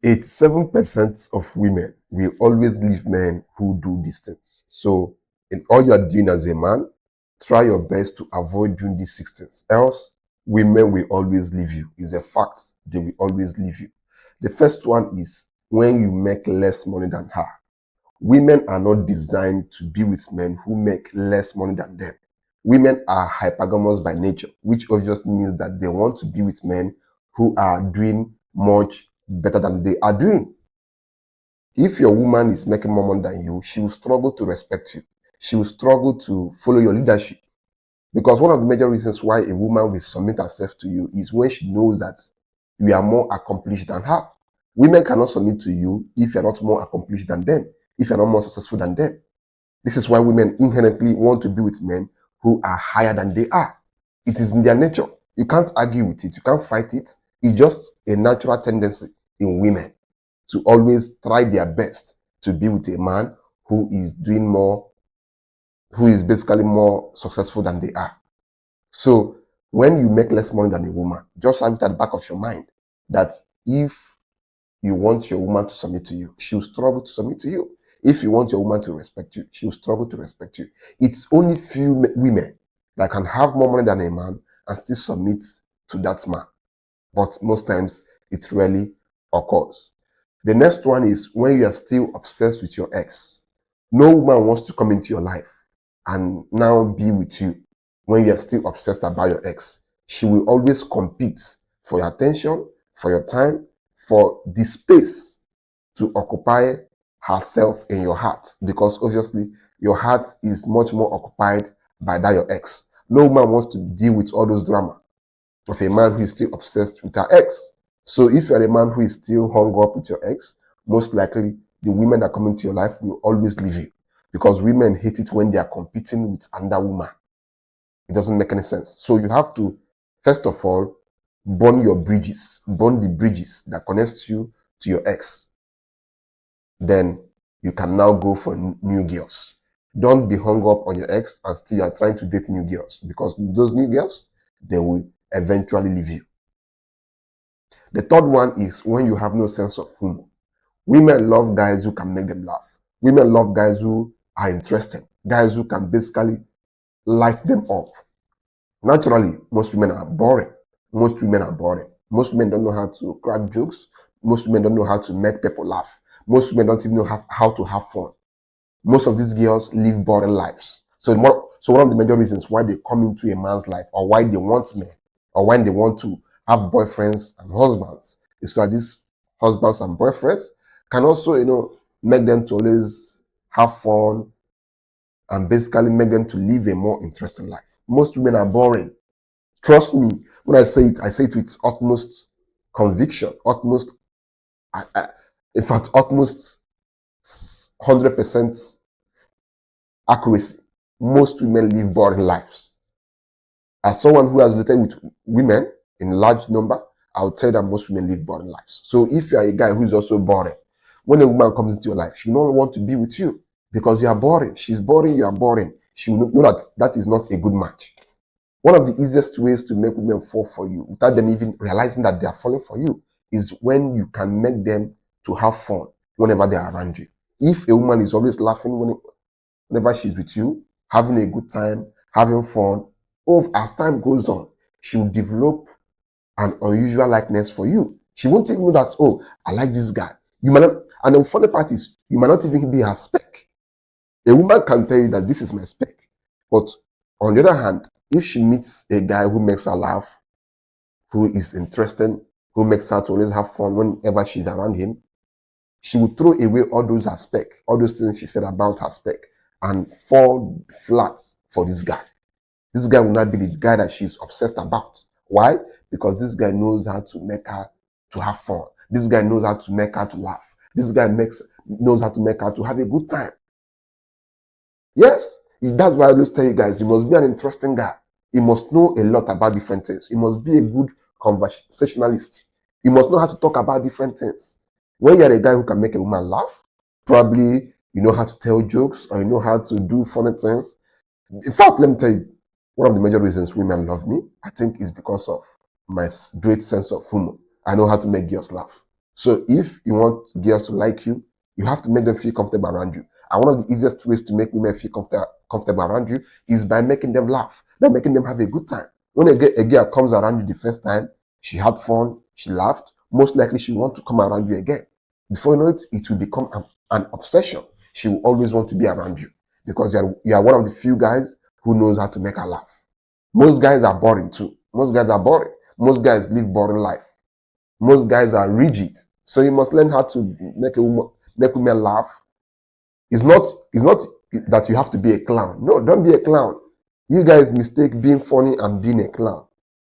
87% of women will always leave men who do these things. So, in all you are doing as a man, try your best to avoid doing these 16s. Else, women will always leave you. It's a fact. They will always leave you. The first one is when you make less money than her. Women are not designed to be with men who make less money than them. Women are hypergamous by nature, which obviously means that they want to be with men who are doing much better than they are doing. If your woman is making more money than you, she will struggle to respect you. She will struggle to follow your leadership. Because one of the major reasons why a woman will submit herself to you is when she knows that you are more accomplished than her. Women cannot submit to you if you're not more accomplished than them, if you're not more successful than them. This is why women inherently want to be with men who are higher than they are. It is in their nature. You can't argue with it. You can't fight it. It's just a natural tendency in women to always try their best to be with a man who is doing more, who is basically more successful than they are. So when you make less money than a woman, just have it at the back of your mind that if you want your woman to submit to you, she'll struggle to submit to you. If you want your woman to respect you, she'll struggle to respect you. It's only few women that can have more money than a man and still submit to that man. But most times it rarely occurs. The next one is when you are still obsessed with your ex. No woman wants to come into your life and now be with you when you are still obsessed about your ex. She will always compete for your attention, for your time, for the space to occupy herself in your heart, because obviously your heart is much more occupied by that your ex. No woman wants to deal with all those drama of a man who is still obsessed with her ex. So if you're a man who is still hung up with your ex, most likely the women that come into your life will always leave you, because women hate it when they are competing with another woman. It doesn't make any sense. So you have to, first of all, burn your bridges, burn the bridges that connects you to your ex. Then you can now go for new girls. Don't be hung up on your ex and still you are trying to date new girls, because those new girls, they will eventually leave you. The third one is when you have no sense of humor. Women love guys who can make them laugh. Women love guys who are interesting, guys who can basically light them up. Naturally, most women are boring. Most women are boring. Most women don't know how to crack jokes. Most women don't know how to make people laugh. Most women don't even know how to have fun. Most of these girls live boring lives. So one of the major reasons why they come into a man's life, or why they want men, or when they want to have boyfriends and husbands, is so that these husbands and boyfriends can also, make them to always have fun and basically make them to live a more interesting life. Most women are boring. Trust me, when I say it with utmost conviction, utmost, in fact, utmost 100% accuracy. Most women live boring lives. As someone who has related with women in large number, I would say that most women live boring lives. So if you are a guy who is also boring, when a woman comes into your life, she will not want to be with you because you are boring. She's boring, you are boring. She will know that that is not a good match. One of the easiest ways to make women fall for you without them even realizing that they are falling for you is when you can make them to have fun whenever they are around you. If a woman is always laughing whenever she's with you, having a good time, having fun, as time goes on, she will develop an unusual likeness for you. She won't even know that, oh, I like this guy. You might not, and the funny part is, you might not even be her spec. A woman can tell you that this is my spec. But on the other hand, if she meets a guy who makes her laugh, who is interesting, who makes her to always have fun whenever she's around him, she will throw away all those aspects, all those things she said about her spec, and fall flat for this guy. This guy will not be the guy that she's obsessed about. Why? Because this guy knows how to make her to have fun. This guy knows how to make her to laugh. This guy knows how to make her to have a good time. Yes, that's why I always tell you guys, you must be an interesting guy. You must know a lot about different things. You must be a good conversationalist. You must know how to talk about different things. When you're a guy who can make a woman laugh, probably you know how to tell jokes or you know how to do funny things. In fact, let me tell you, one of the major reasons women love me, I think, is because of my great sense of humor. I know how to make girls laugh. So if you want girls to like you, you have to make them feel comfortable around you. And one of the easiest ways to make women feel comfortable around you is by making them laugh, by making them have a good time. When a girl comes around you the first time, she had fun, she laughed, most likely she want to come around you again. Before you know it, it will become an obsession. She will always want to be around you because you are one of the few guys who knows how to make her laugh. Most guys are boring too. Most guys are boring. Most guys live boring life. Most guys are rigid. So you must learn how to make women laugh. It's not that you have to be a clown. No, don't be a clown. You guys mistake being funny and being a clown.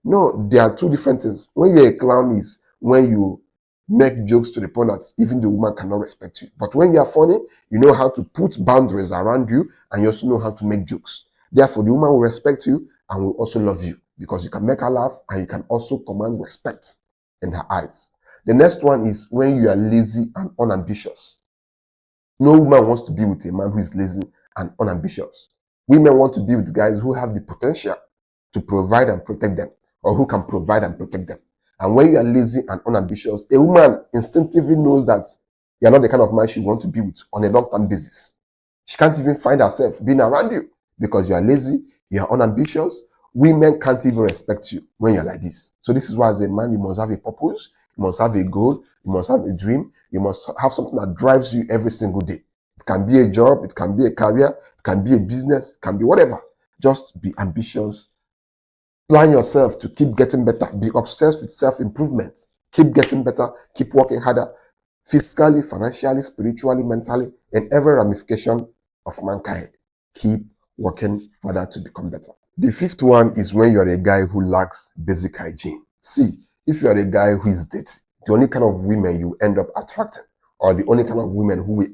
No, there are two different things. When you're a clown is when you make jokes to the point that even the woman cannot respect you. But when you're funny, you know how to put boundaries around you and you also know how to make jokes. Therefore, the woman will respect you and will also love you because you can make her laugh and you can also command respect in her eyes. The next one is when you are lazy and unambitious. No woman wants to be with a man who is lazy and unambitious. Women want to be with guys who have the potential to provide and protect them, or who can provide and protect them. And when you are lazy and unambitious, a woman instinctively knows that you're not the kind of man she wants to be with on a long-term basis. She can't even find herself being around you because you are lazy, you are unambitious. Women can't even respect you when you're like this. So this is why as a man, you must have a purpose, you must have a goal, you must have a dream, you must have something that drives you every single day. It can be a job, it can be a career, it can be a business, it can be whatever. Just be ambitious. Plan yourself to keep getting better. Be obsessed with self-improvement. Keep getting better. Keep working harder. Physically, financially, spiritually, mentally, in every ramification of mankind. Keep working further to become better. The fifth one is when you're a guy who lacks basic hygiene. See, if you're a guy who is dirty, the only kind of women you end up attracting, or the only kind of women who will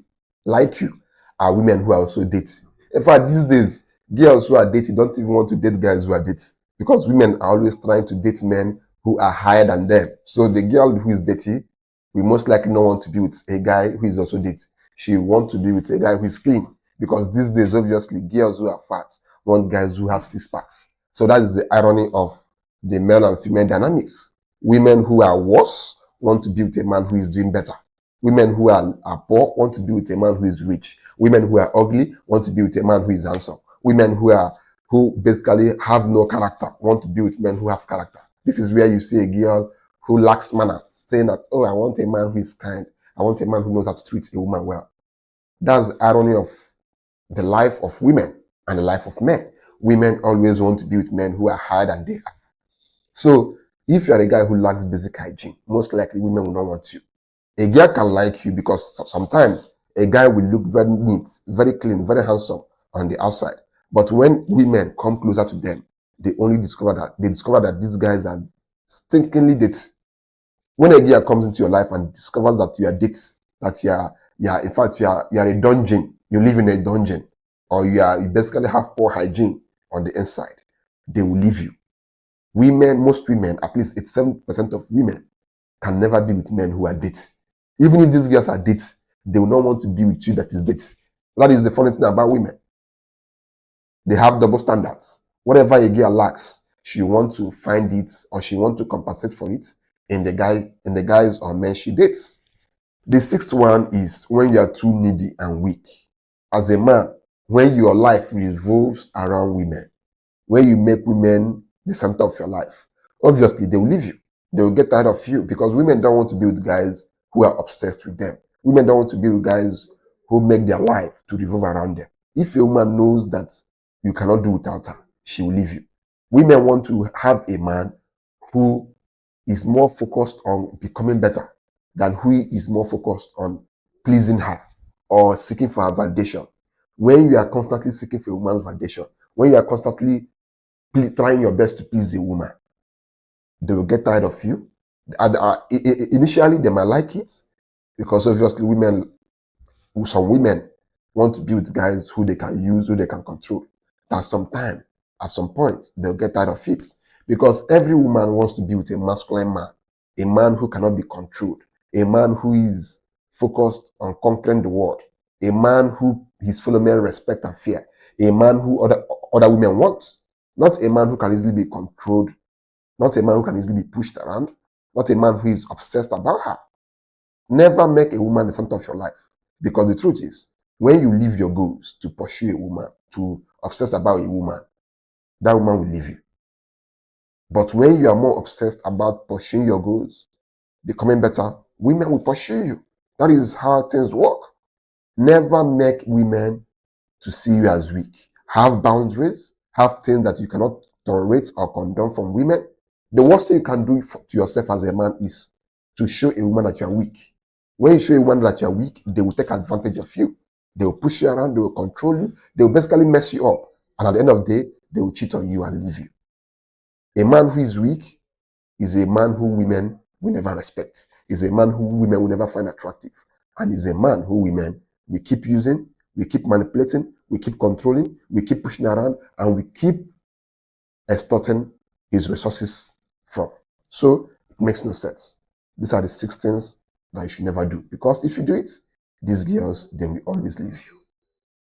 like you, are women who are also dirty. In fact, these days, girls who are dirty don't even want to date guys who are dirty because women are always trying to date men who are higher than them. So the girl who is dirty will most likely not want to be with a guy who is also dirty. She will want to be with a guy who is clean because these days, obviously, girls who are fat want guys who have six packs. So that is the irony of the male and female dynamics. Women who are worse want to be with a man who is doing better. Women who are poor want to be with a man who is rich. Women who are ugly want to be with a man who is handsome. Women who basically have no character want to be with men who have character. This is where you see a girl who lacks manners saying that, oh, I want a man who is kind. I want a man who knows how to treat a woman well. That's the irony of the life of women and the life of men. Women always want to be with men who are higher than they are. So if you're a guy who lacks basic hygiene, most likely women will not want you. A girl can like you because sometimes a guy will look very neat, very clean, very handsome on the outside. But when women come closer to them, they discover that these guys are stinkingly dirty. When a girl comes into your life and discovers that you are dirty, that in fact you are a dungeon, you live in a dungeon, or you basically have poor hygiene on the inside, they will leave you. Most women, at least 87% of women, can never be with men who are dirty. Even if these girls are dirty, they will not want to be with you that is dirty. That is the funny thing about women. They have double standards. Whatever a girl lacks, she wants to find it or she wants to compensate for it in the guys or men she dates. The sixth one is when you are too needy and weak. As a man, when your life revolves around women, when you make women the center of your life, obviously they will leave you. They will get tired of you because women don't want to be with guys who are obsessed with them. Women don't want to be with guys who make their life to revolve around them. If a woman knows that you cannot do without her, she will leave you. Women want to have a man who is more focused on becoming better than who is more focused on pleasing her or seeking for her validation. When you are constantly seeking for a woman's validation, when you are constantly trying your best to please a woman, they will get tired of you. Initially, they might like it because obviously some women want to be with guys who they can use, who they can control. At some point, they'll get tired of it because every woman wants to be with a masculine man, a man who cannot be controlled, a man who is focused on conquering the world, a man who his fellow men respect and fear, a man who other women want, not a man who can easily be controlled, not a man who can easily be pushed around, not a man who is obsessed about her. Never make a woman the center of your life. Because the truth is, when you leave your goals to pursue a woman, to obsess about a woman, that woman will leave you. But when you are more obsessed about pursuing your goals, becoming better, women will pursue you. That is how things work. Never make women to see you as weak. Have boundaries, have things that you cannot tolerate or condone from women. The worst thing you can do to yourself as a man is to show a woman that you are weak. When you show a woman that you are weak, they will take advantage of you. They will push you around, they will control you, they will basically mess you up. And at the end of the day, they will cheat on you and leave you. A man who is weak is a man who women will never respect, is a man who women will never find attractive, and is a man who women we keep using, we keep manipulating, we keep controlling, we keep pushing around, and we keep extorting his resources from. So it makes no sense. These are the 6 things that you should never do, because if you do it, these girls, they will always leave you.